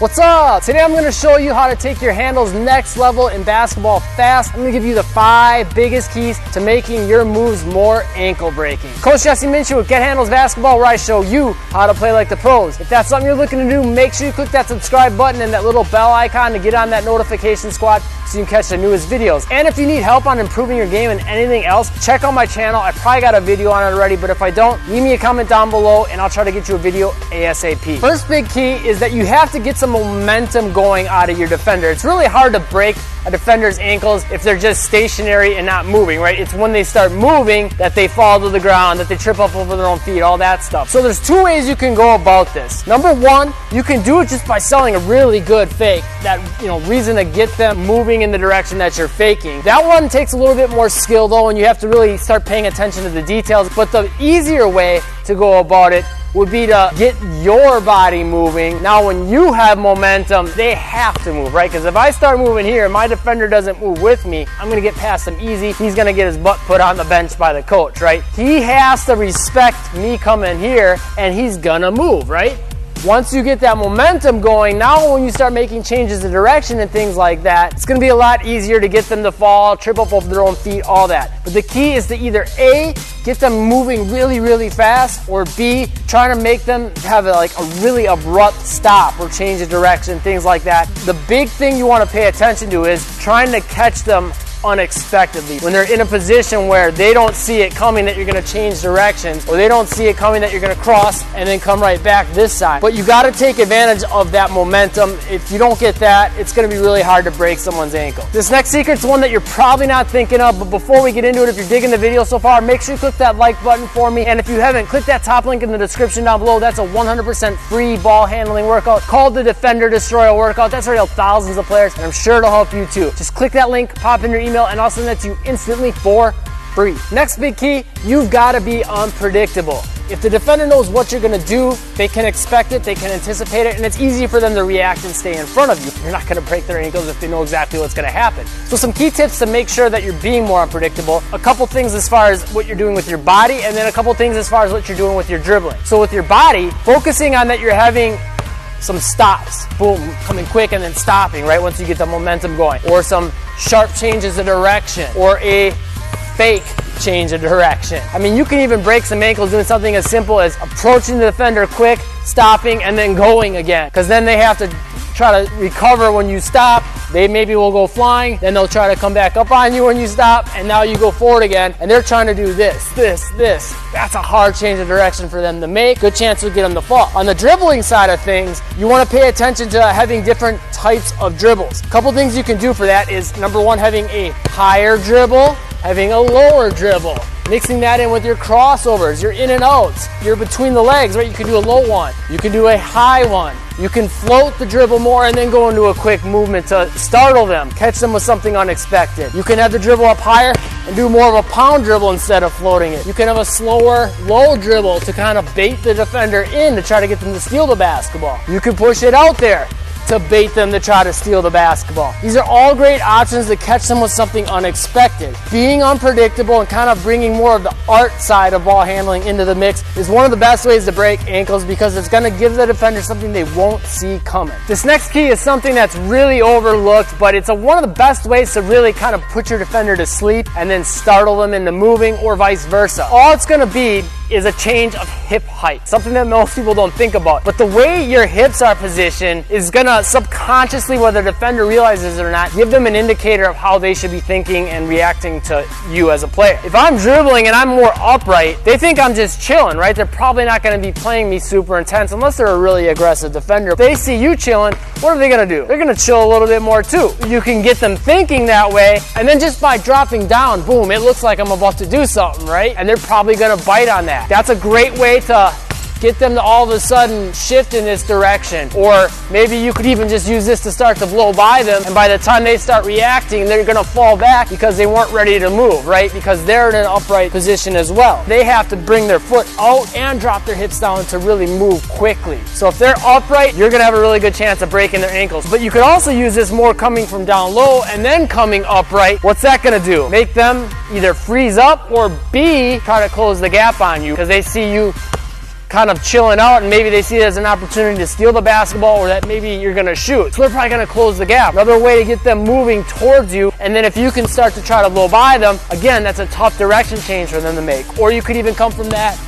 What's up? Today I'm going to show you how to take your handles next level in basketball fast. I'm going to give you the 5 biggest keys to making your moves more ankle breaking. Coach Jesse Minshew with Get Handles Basketball, where I show you how to play like the pros. If that's something you're looking to do, make sure you click that subscribe button and that little bell icon to get on that notification squad so you can catch the newest videos. And if you need help on improving your game and anything else, check out my channel. I probably got a video on it already, but if I don't, leave me a comment down below and I'll try to get you a video ASAP. First big key is that you have to get some momentum going out of your defender. It's really hard to break a defender's ankles if they're just stationary and not moving, right? It's when they start moving that they fall to the ground, that they trip up over their own feet, all that stuff. So there's 2 ways you can go about this. Number 1, you can do it just by selling a really good fake, that reason to get them moving in the direction that you're faking. That one takes a little bit more skill though, and you have to really start paying attention to the details. But the easier way to go about it would be to get your body moving. Now when you have momentum, they have to move, right? Because if I start moving here and my defender doesn't move with me, I'm gonna get past him easy. He's gonna get his butt put on the bench by the coach, right? He has to respect me coming here and he's gonna move, right? Once you get that momentum going, now when you start making changes of direction and things like that, it's going to be a lot easier to get them to fall, trip up over their own feet, all that. But the key is to either A, get them moving really, really fast, or B, trying to make them have a really abrupt stop or change of direction, things like that. The big thing you want to pay attention to is trying to catch them unexpectedly. When they're in a position where they don't see it coming that you're going to change directions, or they don't see it coming that you're going to cross and then come right back this side. But you got to take advantage of that momentum. If you don't get that, it's going to be really hard to break someone's ankle. This next secret's one that you're probably not thinking of, but before we get into it, if you're digging the video so far, make sure you click that like button for me. And if you haven't, click that top link in the description down below. That's a 100% free ball handling workout called the Defender Destroyer workout. That's already helped thousands of players, and I'm sure it'll help you too. Just click that link, pop in your email, and I'll send that to you instantly for free. Next big key, you've got to be unpredictable. If the defender knows what you're going to do, they can expect it, they can anticipate it, and it's easy for them to react and stay in front of you. You're not going to break their ankles if they know exactly what's going to happen. So some key tips to make sure that you're being more unpredictable. A couple things as far as what you're doing with your body, and then a couple things as far as what you're doing with your dribbling. So with your body, focusing on that you're having some stops, boom, coming quick and then stopping, right, once you get the momentum going, or some sharp changes of direction, or a fake change of direction. I mean, you can even break some ankles doing something as simple as approaching the defender quick, stopping, and then going again, because then they have to try to recover when you stop. They maybe will go flying, then they'll try to come back up on you when you stop, and now you go forward again, and they're trying to do this. That's a hard change of direction for them to make. Good chance to get them to fall. On the dribbling side of things, you want to pay attention to having different types of dribbles. A couple things you can do for that is, number 1, having a higher dribble, having a lower dribble. Mixing that in with your crossovers, your in and outs, your between the legs, right? You can do a low one, you can do a high one. You can float the dribble more and then go into a quick movement to startle them, catch them with something unexpected. You can have the dribble up higher and do more of a pound dribble instead of floating it. You can have a slower, low dribble to kind of bait the defender in to try to get them to steal the basketball. You can push it out there to bait them to try to steal the basketball. These are all great options to catch them with something unexpected. Being unpredictable and kind of bringing more of the art side of ball handling into the mix is one of the best ways to break ankles, because it's going to give the defender something they won't see coming. This next key is something that's really overlooked, but it's one of the best ways to really kind of put your defender to sleep and then startle them into moving, or vice versa. All it's going to be is a change of hip height, something that most people don't think about. But the way your hips are positioned is gonna subconsciously, whether the defender realizes it or not, give them an indicator of how they should be thinking and reacting to you as a player. If I'm dribbling and I'm more upright, they think I'm just chilling, right? They're probably not gonna be playing me super intense unless they're a really aggressive defender. If they see you chilling, what are they gonna do? They're gonna chill a little bit more too. You can get them thinking that way, and then just by dropping down, boom, it looks like I'm about to do something, right? And they're probably gonna bite on that. That's a great way to get them to all of a sudden shift in this direction. Or maybe you could even just use this to start to blow by them, and by the time they start reacting, they're gonna fall back because they weren't ready to move, right? Because they're in an upright position as well. They have to bring their foot out and drop their hips down to really move quickly. So if they're upright, you're gonna have a really good chance of breaking their ankles. But you could also use this more coming from down low and then coming upright. What's that gonna do? Make them either freeze up, or B, try to close the gap on you because they see you kind of chilling out, and maybe they see it as an opportunity to steal the basketball, or that maybe you're gonna shoot. So they're probably gonna close the gap. Another way to get them moving towards you, and then if you can start to try to blow by them, again, that's a tough direction change for them to make. Or you could even come from that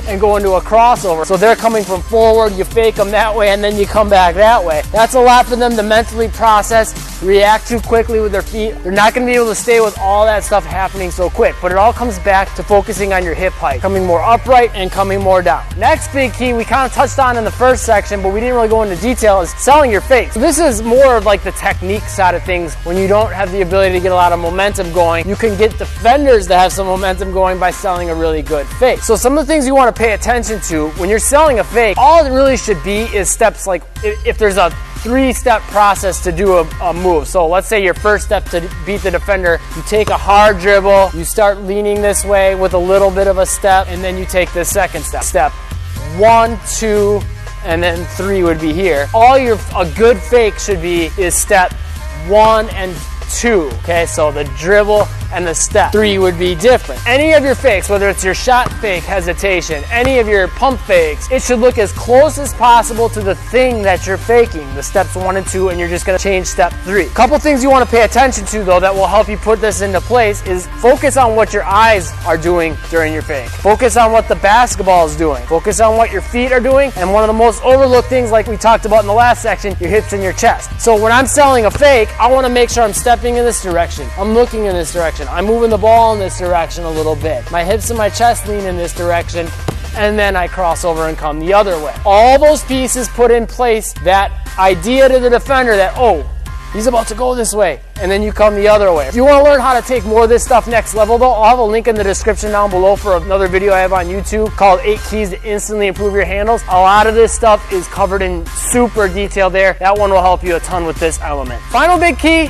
and go into a crossover. So they're coming from forward, you fake them that way, and then you come back that way. That's a lot for them to mentally process, react too quickly with their feet. They're not going to be able to stay with all that stuff happening so quick, but it all comes back to focusing on your hip height, coming more upright and coming more down. Next big key we kind of touched on in the first section, but we didn't really go into detail, is selling your fakes. So this is more of like the technique side of things. When you don't have the ability to get a lot of momentum going, you can get defenders to have some momentum going by selling a really good fake. So some of the things you want to pay attention to when you're selling a fake, all it really should be is steps like if there's a 3-step process to do a move. So let's say your first step to beat the defender, you take a hard dribble, you start leaning this way with a little bit of a step, and then you take the second step. Step 1, 2, and then 3 would be here. A good fake should be is step 1 and 2. Okay, so the dribble and the step. 3 would be different. Any of your fakes, whether it's your shot fake, hesitation, any of your pump fakes, it should look as close as possible to the thing that you're faking, the steps 1 and 2, and you're just gonna change step 3. Couple things you wanna pay attention to though that will help you put this into place is focus on what your eyes are doing during your fake. Focus on what the basketball is doing. Focus on what your feet are doing, and one of the most overlooked things, like we talked about in the last section, your hips and your chest. So when I'm selling a fake, I wanna make sure I'm stepping in this direction. I'm looking in this direction. I'm moving the ball in this direction a little bit. My hips and my chest lean in this direction, and then I cross over and come the other way. All those pieces put in place that idea to the defender that, oh, he's about to go this way, and then you come the other way. If you want to learn how to take more of this stuff next level though, I'll have a link in the description down below for another video I have on YouTube called 8 Keys to Instantly Improve Your Handles. A lot of this stuff is covered in super detail there. That one will help you a ton with this element. Final big key,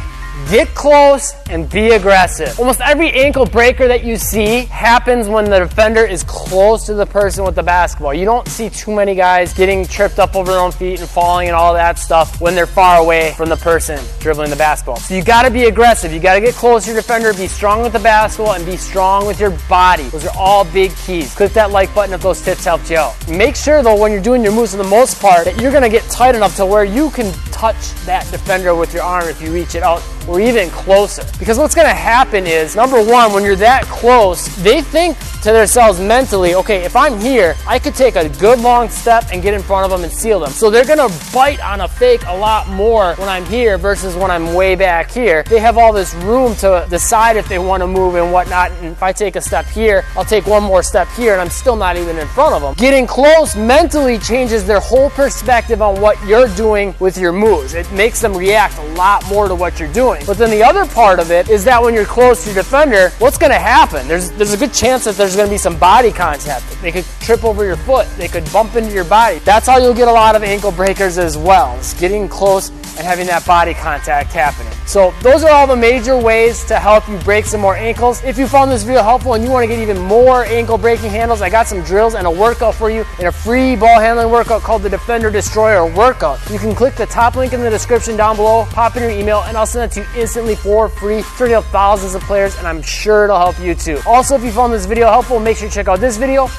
get close and be aggressive. Almost every ankle breaker that you see happens when the defender is close to the person with the basketball. You don't see too many guys getting tripped up over their own feet and falling and all that stuff when they're far away from the person dribbling the basketball. So you gotta be aggressive. You gotta get close to your defender, be strong with the basketball, and be strong with your body. Those are all big keys. Click that like button if those tips helped you out. Make sure though when you're doing your moves for the most part that you're gonna get tight enough to where you can touch that defender with your arm if you reach it out, or even closer. Because what's gonna happen is, number one, when you're that close, they think to themselves mentally, okay, if I'm here, I could take a good long step and get in front of them and seal them. So they're gonna bite on a fake a lot more when I'm here versus when I'm way back here. They have all this room to decide if they wanna move and whatnot, and if I take a step here, I'll take one more step here, and I'm still not even in front of them. Getting close mentally changes their whole perspective on what you're doing with your moves. It makes them react a lot more to what you're doing. But then the other part of it is that when you're close to your defender, what's gonna happen? There's a good chance that there's gonna be some body contact. They could trip over your foot. They could bump into your body. That's how you'll get a lot of ankle breakers as well. It's getting close and having that body contact happening. So those are all the major ways to help you break some more ankles. If you found this video helpful and you want to get even more ankle breaking handles, I got some drills and a workout for you in a free ball handling workout called the Defender Destroyer workout. You can click the top link in the description down below, pop in your email, and I'll send it to you instantly for free. Sure to help thousands of players, and I'm sure it'll help you too. Also, if you found this video helpful, make sure you check out this video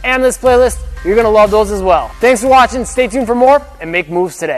and this playlist. You're gonna love those as well. Thanks for watching. Stay tuned for more and make moves today.